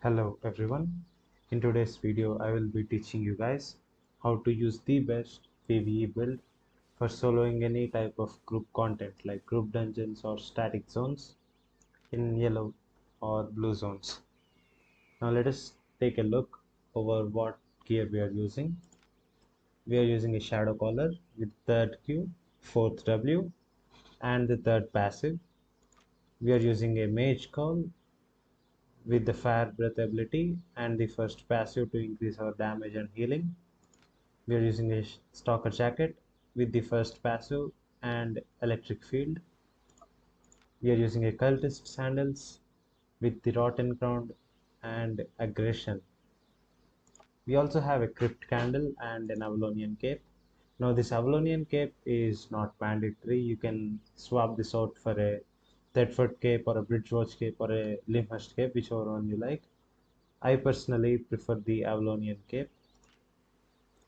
Hello everyone. In today's video I will be teaching you guys how to use the best PvE build for soloing any type of group content like group dungeons or static zones in yellow or blue zones. Now let us take a look over what gear we are using. We are using a shadow collar with third Q, fourth W and the third passive. We are using a mage call with the fire breath ability and the first passive to increase our damage and healing. We are using a stalker jacket with the first passive and electric field. We are using a cultist sandals with the rotten ground and aggression. We also have a crypt candle and an Avalonian cape. Now this Avalonian cape is not mandatory. You can swap this out for a Thetford cape or a Bridgewatch cape or a Limhurst cape, whichever one you like. I personally prefer the Avalonian cape.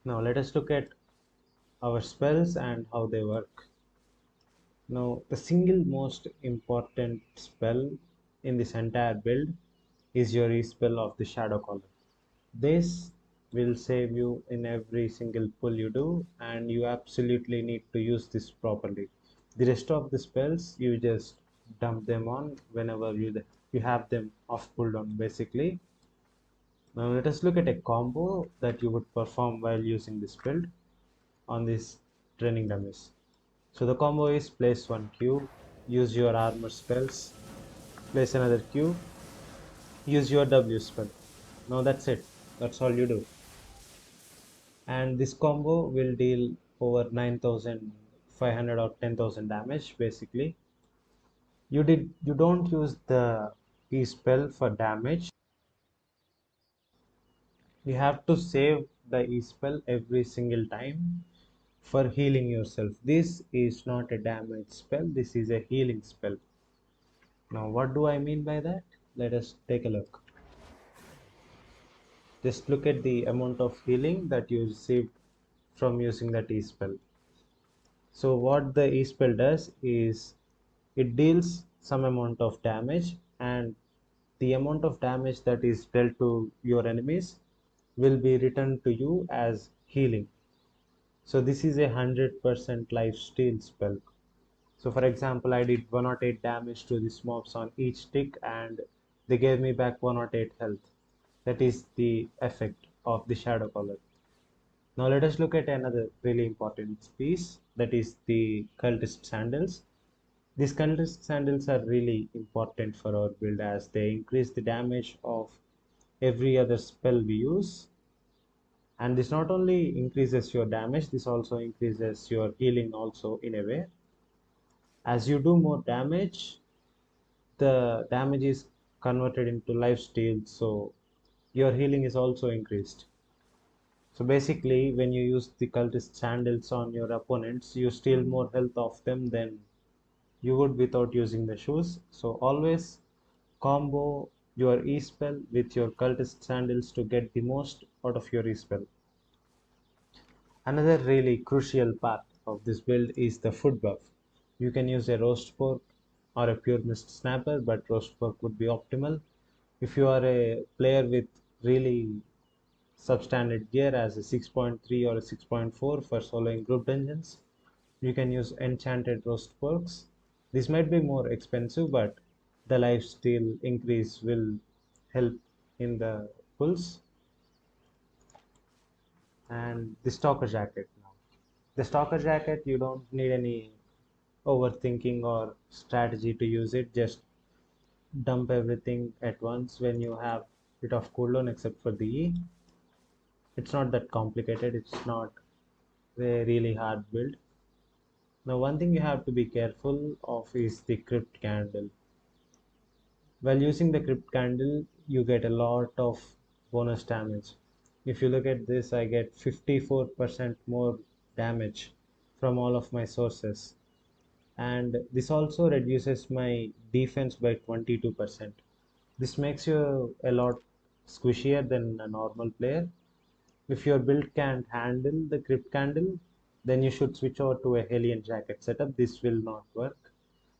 Now let us look at our spells and how they work. Now the single most important spell in this entire build is your e-spell of the Shadow Collar. This will save you in every single pull you do, and you absolutely need to use this properly. The rest of the spells you just dump them on whenever you have them off cooldown basically. Now let us look at a combo that you would perform while using this build on these training dummies. So the combo is place one Q, use your armor spells, place another Q, use your W spell. Now that's it. That's all you do. And this combo will deal over 9,500 or 10,000 damage basically. You don't use the E spell for damage. You have to save the E spell every single time for healing yourself. This is not a damage spell, this is a healing spell. Now what do I mean by that? Let us take a look. Just look at the amount of healing that you received from using that E spell. So what the E spell does is it deals some amount of damage, and the amount of damage that is dealt to your enemies will be returned to you as healing. So this is a 100% life steal spell. So for example, I did 108 damage to these mobs on each tick and they gave me back 108 health. That is the effect of the shadow color. Now let us look at another really important piece, that is the cultist sandals. These cultist sandals are really important for our build as they increase the damage of every other spell we use. And this not only increases your damage, this also increases your healing also in a way. As you do more damage, the damage is converted into life steal, so your healing is also increased. So basically when you use the cultist sandals on your opponents, you steal more health of them than you would without using the shoes. So always combo your e-spell with your cultist sandals to get the most out of your e-spell. Another really crucial part of this build is the food buff. You can use a roast pork or a pure mist snapper, but roast pork would be optimal. If you are a player with really substandard gear as a 6.3 or a 6.4 for soloing group dungeons, you can use enchanted roast porks. This might be more expensive, but the lifesteal increase will help in the pulls. And the stalker jacket now. The stalker jacket, you don't need any overthinking or strategy to use it. Just dump everything at once when you have it off cooldown except for the E. It's not that complicated. It's not a really hard build. Now one thing you have to be careful of is the crypt candle. While using the crypt candle, you get a lot of bonus damage. If you look at this, I get 54% more damage from all of my sources. And this also reduces my defense by 22%. This makes you a lot squishier than a normal player. If your build can't handle the crypt candle, then you should switch over to a Hellion jacket setup. This will not work.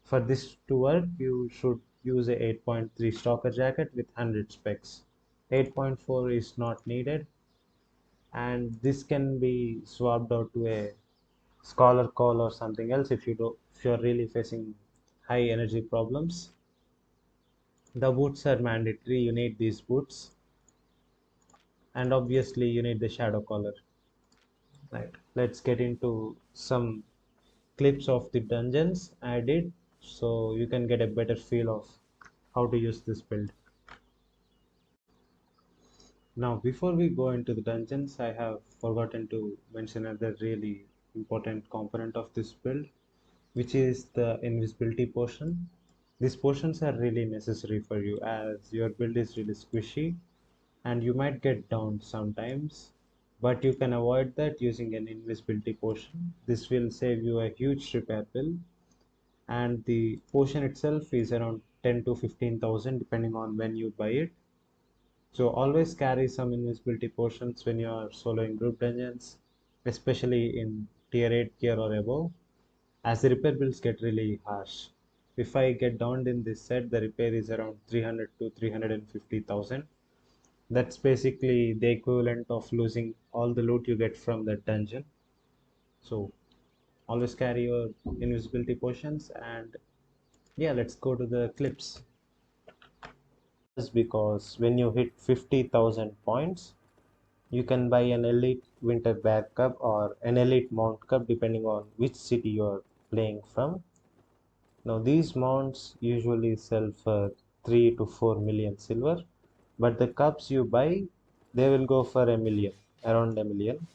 For this to work, you should use a 8.3 stalker jacket with 100 specs. 8.4 is not needed, and this can be swapped out to a scholar call or something else if you're really facing high energy problems. The boots are mandatory, you need these boots, and obviously you need the shadow collar. Right, let's get into some clips of the dungeons I did so you can get a better feel of how to use this build. Now, before we go into the dungeons, I have forgotten to mention another really important component of this build, which is the invisibility potion. These potions are really necessary for you as your build is really squishy and you might get downed sometimes, but you can avoid that using an invisibility potion. This will save you a huge repair bill, and the potion itself is around 10 to 15,000 depending on when you buy it. So always carry some invisibility potions when you are soloing group dungeons, especially in tier 8 gear or above, as the repair bills get really harsh. If I get downed in this set, the repair is around 300 to 350,000. That's basically the equivalent of losing all the loot you get from that dungeon. So always carry your invisibility potions, and yeah, let's go to the clips. Just because when you hit 50,000 points, you can buy an elite winter bag cup or an elite mount cup depending on which city you are playing from. Now these mounts usually sell for 3 to 4 million silver, but the cups you buy, they will go for a million, around a million.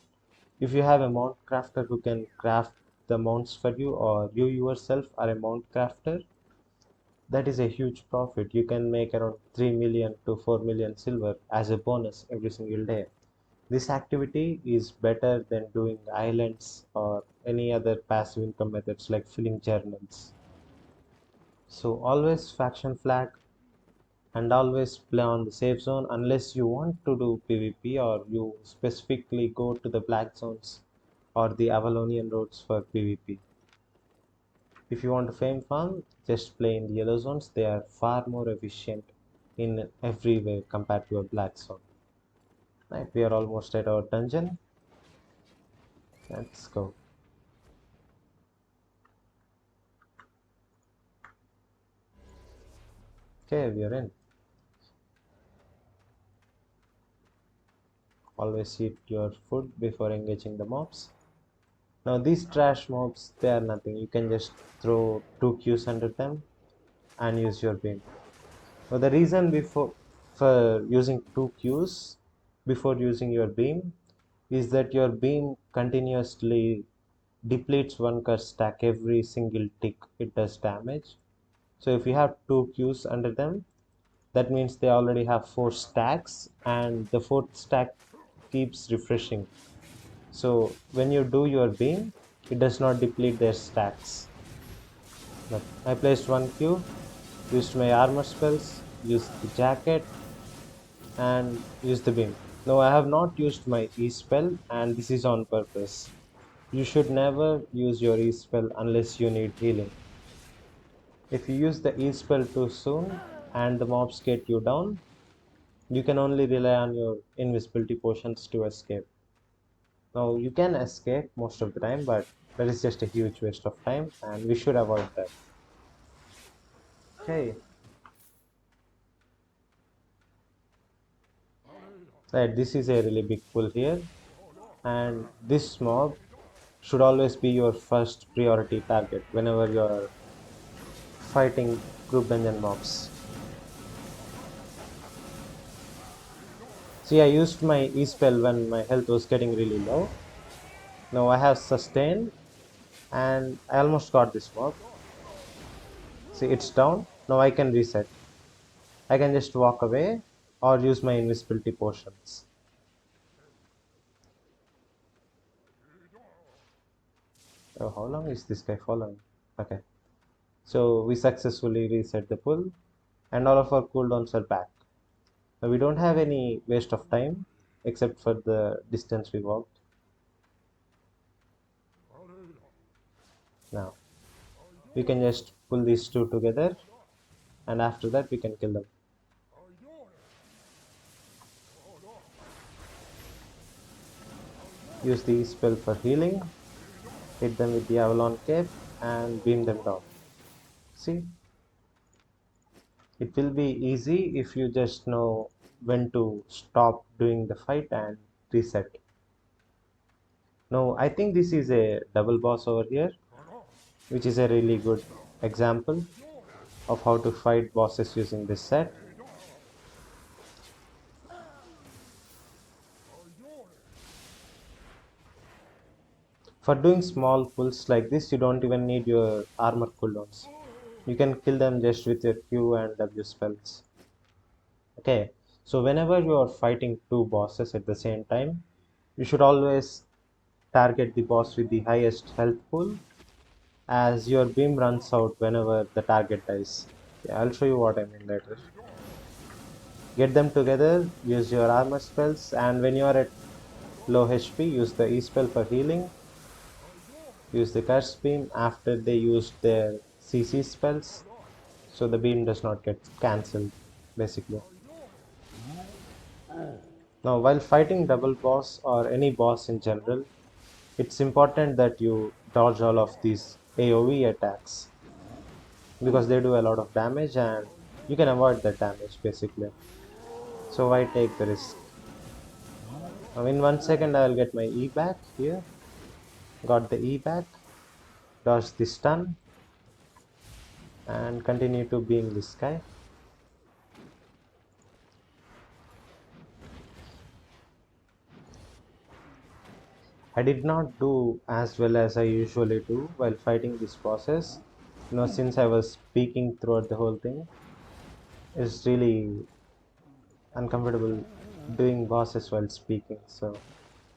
If you have a mount crafter who can craft the mounts for you, or you yourself are a mount crafter, that is a huge profit. You can make around 3 million to 4 million silver as a bonus every single day. This activity is better than doing islands or any other passive income methods like filling journals. So always faction flag and always play on the safe zone unless you want to do PvP or you specifically go to the black zones or the Avalonian roads for PvP. If you want to fame farm, just play in the yellow zones. They are far more efficient in every way compared to a black zone. Right, we are almost at our dungeon. Let's go. Okay, we are in. Always eat your food before engaging the mobs. Now these trash mobs, they are nothing. You can just throw two Qs under them and use your beam. Now the reason before for using two Qs before using your beam is that your beam continuously depletes one curse stack every single tick it does damage. So if you have two Qs under them, that means they already have four stacks and the fourth stack keeps refreshing. So when you do your beam, it does not deplete their stacks. Look, I placed one Q, used my armor spells, used the jacket, and used the beam. No, I have not used my E spell, and this is on purpose. You should never use your E spell unless you need healing. If you use the E spell too soon and the mobs get you down, you can only rely on your invisibility potions to escape. Now, you can escape most of the time, but that is just a huge waste of time, and we should avoid that. Okay, right, this is a really big pull here, and this mob should always be your first priority target whenever you're fighting group dungeon mobs. See, I used my E spell when my health was getting really low. Now I have sustained, and I almost got this mob. See, it's down. Now I can reset. I can just walk away or use my invisibility potions. Oh, how long is this guy following? Okay. So we successfully reset the pull and all of our cooldowns are back. Now we don't have any waste of time except for the distance we walked. Now we can just pull these two together and after that we can kill them. Use the spell for healing, hit them with the Avalon Cape, and beam them down. See, it will be easy if you just know when to stop doing the fight and reset. Now, I think this is a double boss over here, which is a really good example of how to fight bosses using this set. For doing small pulls like this, you don't even need your armor cooldowns. You can kill them just with your Q and W spells. Okay, so whenever you are fighting two bosses at the same time, you should always target the boss with the highest health pool, as your beam runs out whenever the target dies. Yeah, I'll show you what I mean later. Get them together, use your armor spells, and when you are at low HP, use the E spell for healing. Use the curse beam after they used their CC spells, so the beam does not get cancelled, basically. Now, while fighting double boss or any boss in general, it's important that you dodge all of these AoE attacks because they do a lot of damage and you can avoid that damage basically. So why take the risk? Now in 1 second I'll get my E back here. Got the E back, dodge the stun, and continue to beam this guy. I did not do as well as I usually do while fighting these bosses. Since I was speaking throughout the whole thing, it's really uncomfortable doing bosses while speaking. So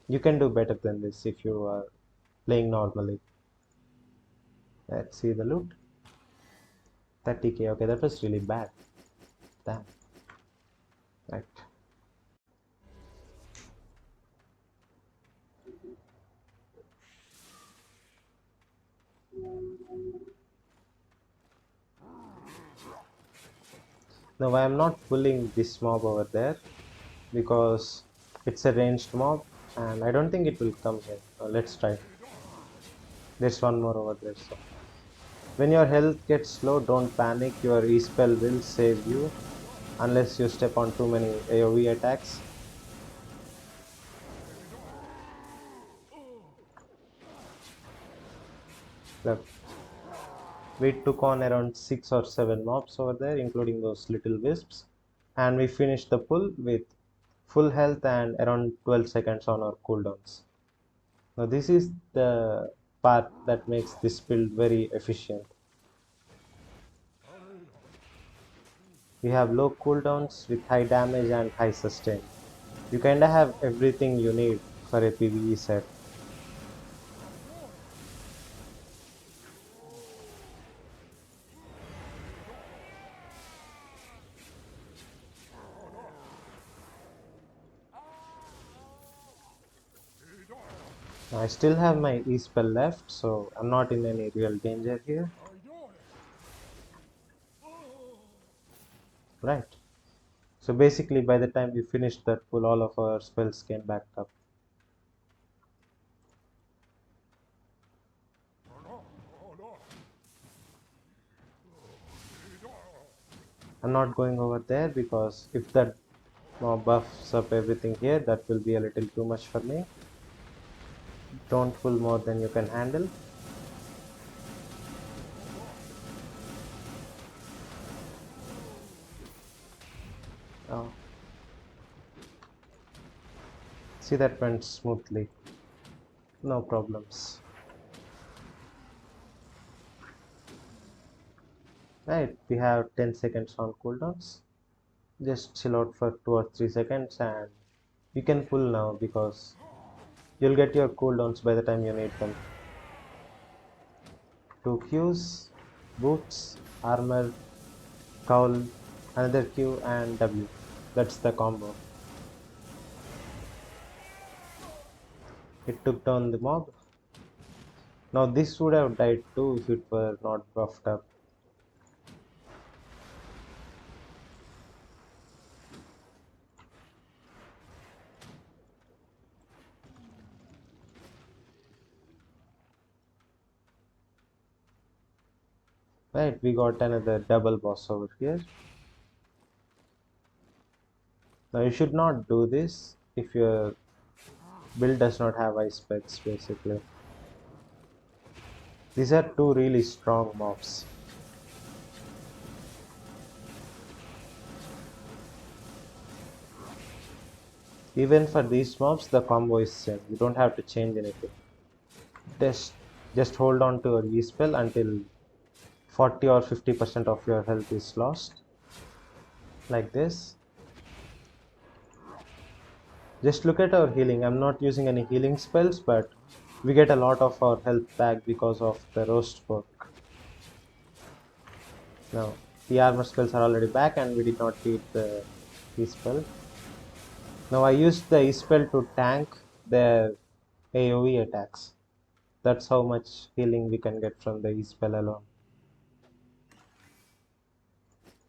you can do better than this if you are playing normally. Let's see the loot. 30k. Okay, that was really bad. Damn. Right. Now I am not pulling this mob over there because it's a ranged mob and I don't think it will come here. Let's try. There's one more over there. So when your health gets low, don't panic. Your E-spell will save you unless you step on too many AoE attacks. Look, we took on around 6 or 7 mobs over there, including those little wisps, and we finished the pull with full health and around 12 seconds on our cooldowns. Now this is the part that makes this build very efficient. We have low cooldowns with high damage and high sustain. You kinda have everything you need for a PvE set. I still have my E-spell left, so I'm not in any real danger here. Right. So basically by the time we finished that pull, all of our spells came back up. I'm not going over there because if that mob buffs up everything here, that will be a little too much for me. Don't pull more than you can handle. Oh. See, that went smoothly. No problems. Right, we have 10 seconds on cooldowns. Just chill out for 2 or 3 seconds and you can pull now because you'll get your cooldowns by the time you need them. 2 Qs, boots, armor, cowl, another Q and W. That's the combo. It took down the mob. Now this would have died too if it were not buffed up. Right, we got another double boss over here. Now you should not do this if your build does not have ice specs basically. These are two really strong mobs. Even for these mobs, the combo is same. You don't have to change anything. Just just hold on to your E spell until 40 or 50% of your health is lost. Like this. Just look at our healing. I'm not using any healing spells, but we get a lot of our health back because of the roast pork. Now, the armor spells are already back and we did not beat the E spell. Now I used the E spell to tank their AoE attacks. That's how much healing we can get from the E spell alone.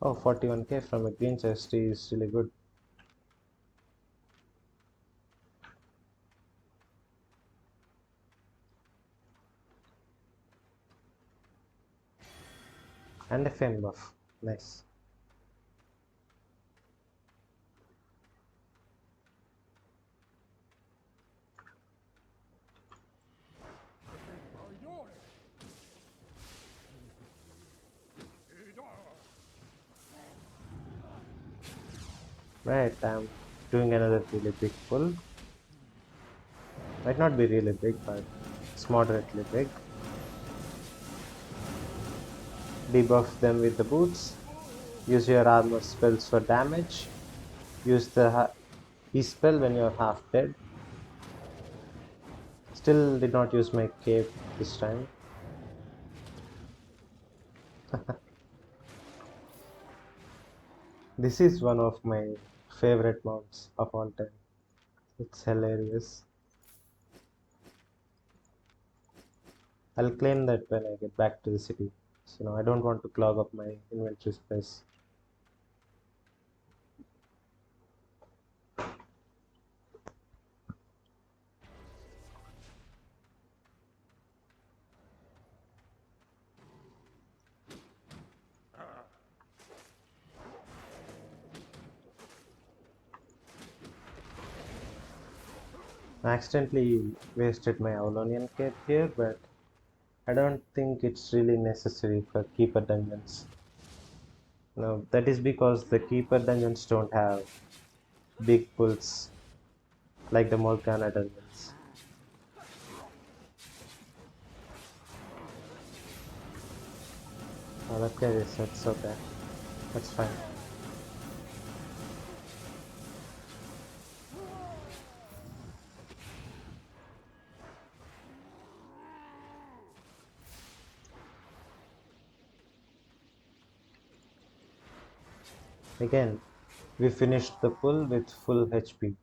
Oh, 41k from a green chest is really good. And a fame buff. Nice. Right, I'm doing another really big pull. Might not be really big, but it's moderately big. Debuff them with the boots. Use your armor spells for damage. Use the E-spell when you're half dead. Still did not use my cape this time. This is one of my favorite mounts of all time. It's hilarious. I'll claim that when I get back to the city. So, I don't want to clog up my inventory space. I accidentally wasted my Avalonian cape here, but I don't think it's really necessary for keeper dungeons. No, that is because the keeper dungeons don't have big pulls like the Morgana dungeons. Oh, that guy is that's okay. That's fine. Again, we finished the pull with full HP,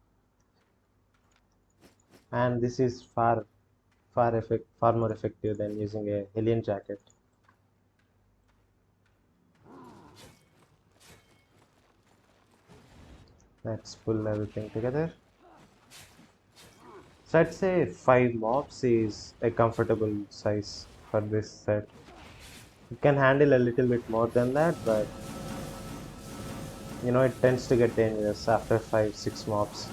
and this is far more effective than using a Hellion jacket. Let's pull everything together. So I'd say 5 mobs is a comfortable size for this set. It can handle a little bit more than that, but it tends to get dangerous after 5-6 mobs.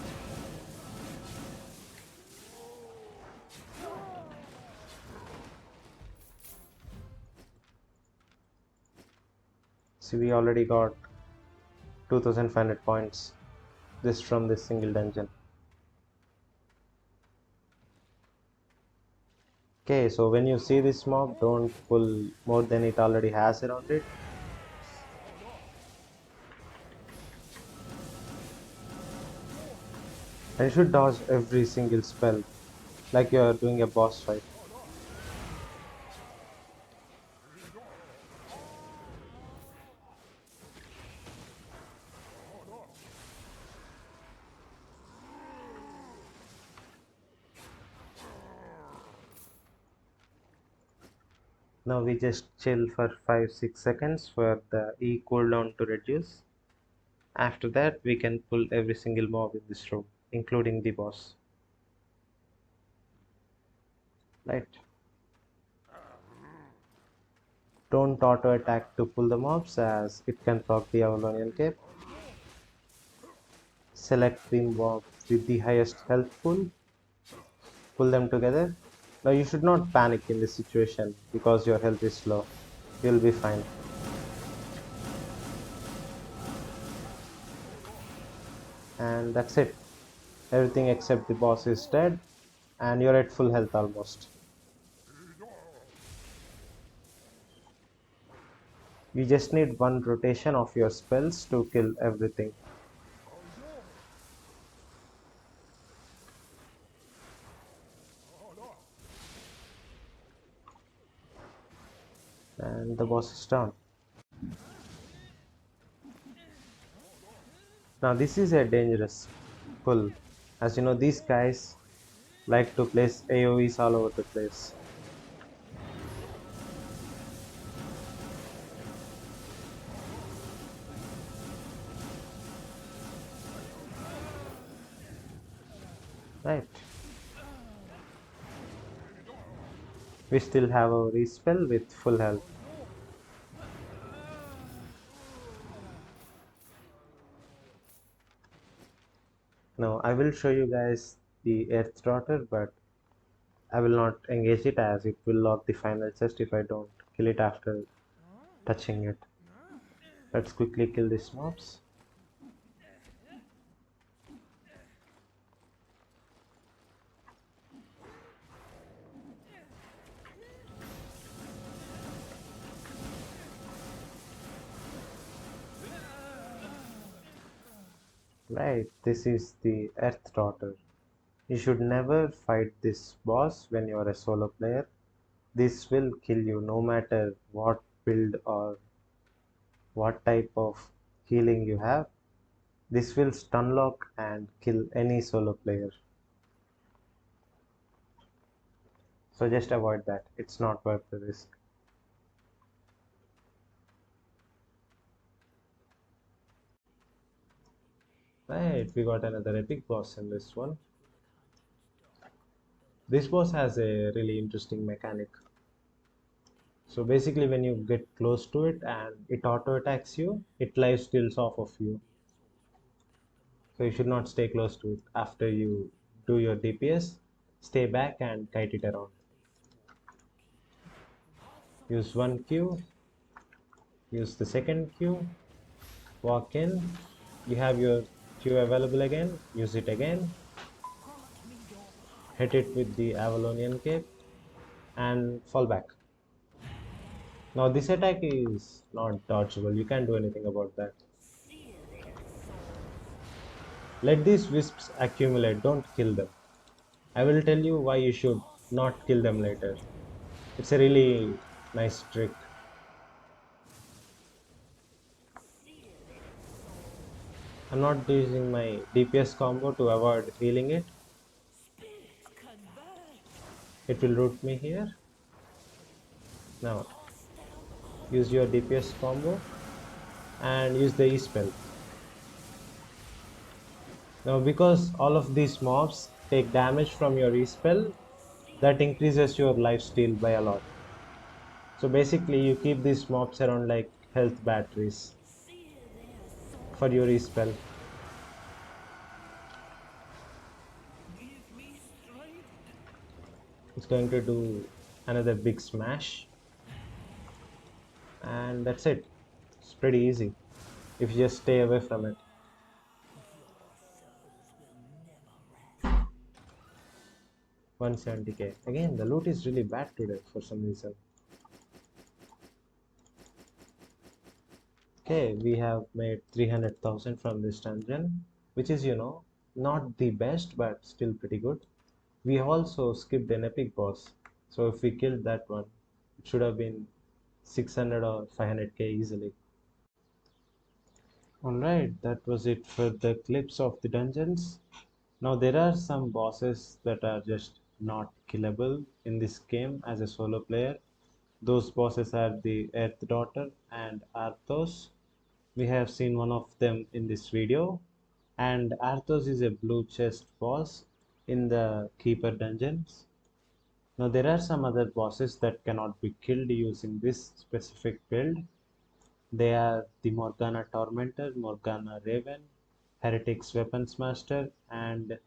See, we already got 2500 points just from this single dungeon. Okay, so when you see this mob, don't pull more than it already has around it. And you should dodge every single spell like you are doing a boss fight. Now we just chill for 5-6 seconds for the E cooldown to reduce. After that, we can pull every single mob in this room, including the boss. Right? Don't auto attack to pull the mobs as it can proc the Avalonian Cape. Select the mob with the highest health pool, pull them together. Now you should not panic in this situation because your health is low. You'll be fine. And that's it. Everything except the boss is dead and you're at full health almost. You just need one rotation of your spells to kill everything. And the boss is down. Now this is a dangerous pull. As you know, these guys like to place AoEs all over the place. Right. We still have our respell with full health. Now I will show you guys the Earth Daughter, but I will not engage it as it will lock the final chest if I don't kill it after touching it. Let's quickly kill these mobs. Right, this is the Earth Daughter. You should never fight this boss when you are a solo player. This will kill you no matter what build or what type of healing you have. This will stun lock and kill any solo player. So just avoid that. It's not worth the risk. Right, we got another epic boss in this one. This boss has a really interesting mechanic. So basically when you get close to it and it auto attacks you, it life steals off of you. So you should not stay close to it. After you do your DPS, stay back and kite it around. Use one Q, use the second Q, walk in, you have your Q available again, use it again, hit it with the Avalonian Cape and fall back. Now this attack is not dodgeable, you can't do anything about that. Let these wisps accumulate, don't kill them. I will tell you why you should not kill them later. It's a really nice trick. I'm not using my DPS combo to avoid healing it. It will root me here. Now use your DPS combo and use the E spell. Now because all of these mobs take damage from your E spell, that increases your life steal by a lot. So basically you keep these mobs around like health batteries for your E spell. It's going to do another big smash and that's it. It's pretty easy if you just stay away from it. 170k. Again, the loot is really bad today for some reason. Okay, we have made 300,000 from this dungeon, which is, not the best, but still pretty good. We also skipped an epic boss, so if we killed that one, it should have been 600 or 500k easily. Alright, that was it for the clips of the dungeons. Now there are some bosses that are just not killable in this game as a solo player. Those bosses are the Earth Daughter and Arthos. We have seen one of them in this video. And Arthos is a blue chest boss in the Keeper dungeons. Now there are some other bosses that cannot be killed using this specific build. They are the Morgana Tormentor, Morgana Raven, Heretics Weapons Master, and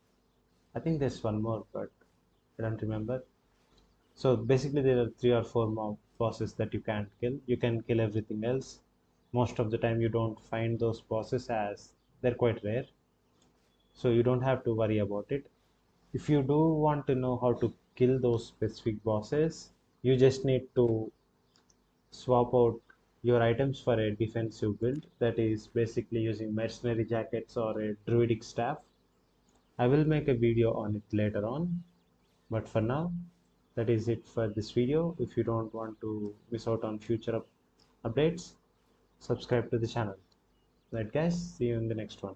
I think there's one more, but I don't remember. So basically there are three or four mob bosses that you can't kill. You can kill everything else. Most of the time you don't find those bosses as they're quite rare. So you don't have to worry about it. If you do want to know how to kill those specific bosses, you just need to swap out your items for a defensive build, that is basically using mercenary jackets or a druidic staff. I will make a video on it later on, but for now that is it for this video. If you don't want to miss out on future updates, subscribe to the channel. Right guys, see you in the next one.